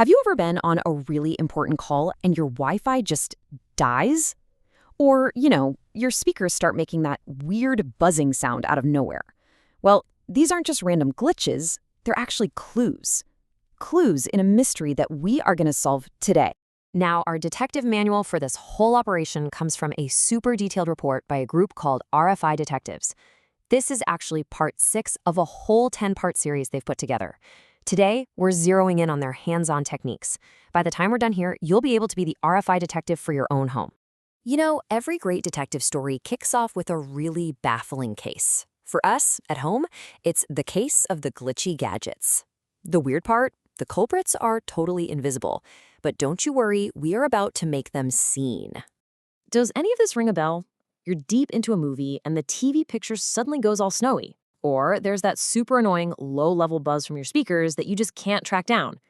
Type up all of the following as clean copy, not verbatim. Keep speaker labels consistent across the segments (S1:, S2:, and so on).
S1: Have you ever been on a really important call and your Wi-Fi just dies? Or, your speakers start making that weird buzzing sound out of nowhere. Well, these aren't just random glitches, they're actually clues. Clues in a mystery that we are going to solve today.
S2: Now, our detective manual for this whole operation comes from a super detailed report by a group called RFI Detectives. This is actually part 6 of a whole 10-part series they've put together. Today, we're zeroing in on their hands-on techniques. By the time we're done here, you'll be able to be the RFI detective for your own home. You know, every great detective story kicks off with a really baffling case. For us, at home, it's the case of the glitchy gadgets. The weird part? The culprits are totally invisible. But don't you worry, we are about to make them seen.
S3: Does any of this ring a bell? You're deep into a movie and the TV picture suddenly goes all snowy. Or there's that super annoying low-level buzz from your speakers that you just can't track down.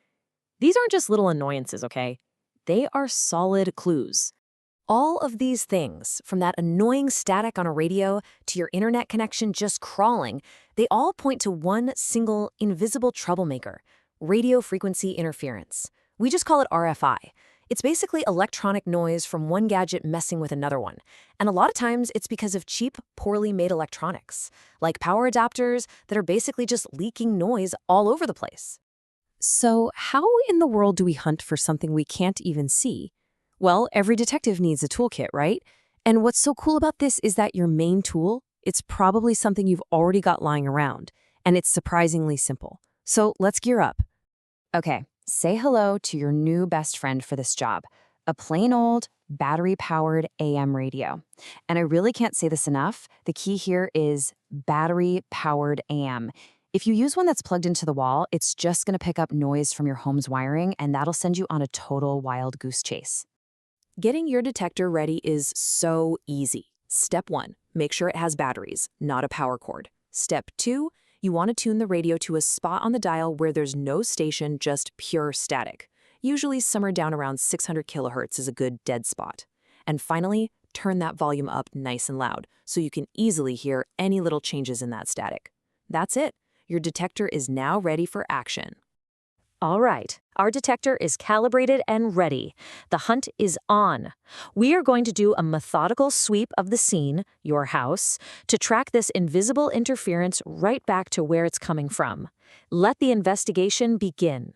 S3: These aren't just little annoyances, okay? They are solid clues.
S2: All of these things, from that annoying static on a radio to your internet connection just crawling, they all point to one single invisible troublemaker: radio frequency interference. We just call it RFI. It's basically electronic noise from one gadget messing with another one. And a lot of times it's because of cheap, poorly made electronics, like power adapters that are basically just leaking noise all over the place.
S1: So, how in the world do we hunt for something we can't even see? Well, every detective needs a toolkit, right? And what's so cool about this is that your main tool, it's probably something you've already got lying around, and it's surprisingly simple. So, let's gear up.
S2: Okay, say hello to your new best friend for this job, a plain old battery-powered AM radio. And I really can't say this enough, the key here is battery-powered AM. If you use one that's plugged into the wall, it's just going to pick up noise from your home's wiring, and that'll send you on a total wild goose chase. Getting your detector ready is so easy. Step 1, make sure it has batteries, not a power cord. Step 2, you want to tune the radio to a spot on the dial where there's no station, just pure static. Usually somewhere down around 600 kilohertz is a good dead spot. And finally, turn that volume up nice and loud so you can easily hear any little changes in that static. That's it. Your detector is now ready for action.
S3: All right, our detector is calibrated and ready. The hunt is on. We are going to do a methodical sweep of the scene, your house, to track this invisible interference right back to where it's coming from. Let the investigation begin.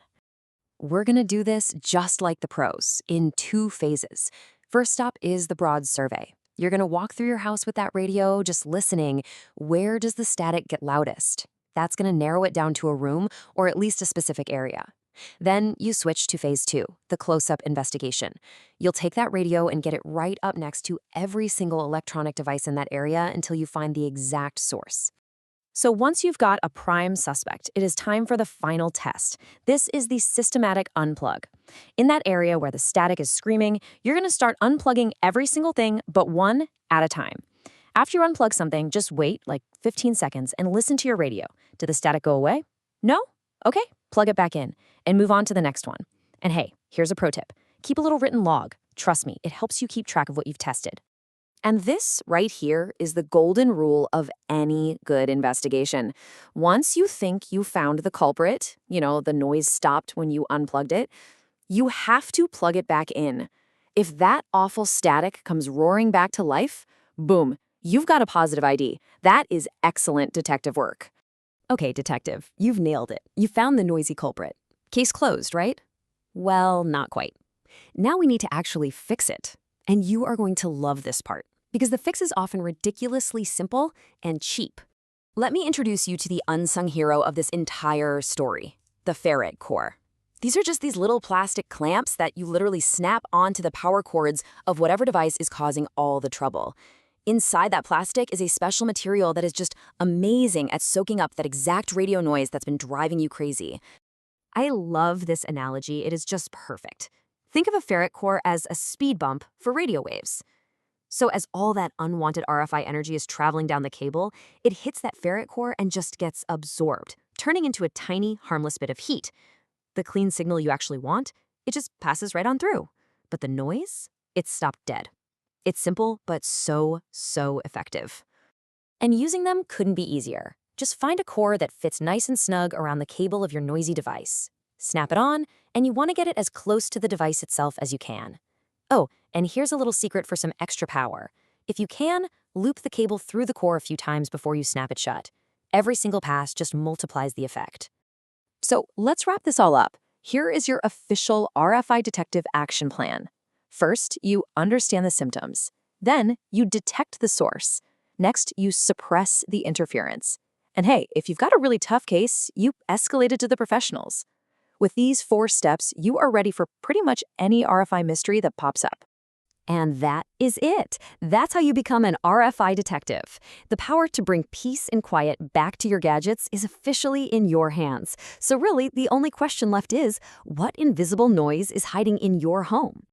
S2: We're going to do this just like the pros, in 2 phases. First up is the broad survey. You're going to walk through your house with that radio, just listening. Where does the static get loudest? That's going to narrow it down to a room or at least a specific area. Then you switch to phase 2, the close-up investigation. You'll take that radio and get it right up next to every single electronic device in that area until you find the exact source.
S3: So once you've got a prime suspect, it is time for the final test. This is the systematic unplug. In that area where the static is screaming, you're going to start unplugging every single thing but one at a time. After you unplug something, just wait like 15 seconds and listen to your radio. Did the static go away? No? Okay, plug it back in and move on to the next one. And hey, here's a pro tip. Keep a little written log. Trust me, it helps you keep track of what you've tested.
S2: And this right here is the golden rule of any good investigation. Once you think you found the culprit, the noise stopped when you unplugged it, you have to plug it back in. If that awful static comes roaring back to life, boom, you've got a positive ID. That is excellent detective work. Okay, detective, you've nailed it. You found the noisy culprit. Case closed, right? Well, not quite. Now we need to actually fix it. And you are going to love this part, because the fix is often ridiculously simple and cheap. Let me introduce you to the unsung hero of this entire story, the ferret core. These are just these little plastic clamps that you literally snap onto the power cords of whatever device is causing all the trouble. Inside that plastic is a special material that is just amazing at soaking up that exact radio noise that's been driving you crazy. I love this analogy. It is just perfect. Think of a ferret core as a speed bump for radio waves. So as all that unwanted RFI energy is traveling down the cable, it hits that ferret core and just gets absorbed, turning into a tiny, harmless bit of heat. The clean signal you actually want, it just passes right on through. But the noise? It's stopped dead. It's simple, but so effective. And using them couldn't be easier. Just find a core that fits nice and snug around the cable of your noisy device. Snap it on,
S3: and you want to get it as close to the device itself as you can. Oh, and here's a little secret for some extra power. If you can, loop the cable through the core a few times before you snap it shut. Every single pass just multiplies the effect.
S2: So let's wrap this all up. Here is your official RFI Detective action plan. First, you understand the symptoms. Then, you detect the source. Next, you suppress the interference. And hey, if you've got a really tough case, you escalate it to the professionals. With these 4 steps, you are ready for pretty much any RFI mystery that pops up.
S1: And that is it. That's how you become an RFI detective. The power to bring peace and quiet back to your gadgets is officially in your hands. So really, the only question left is, what invisible noise is hiding in your home?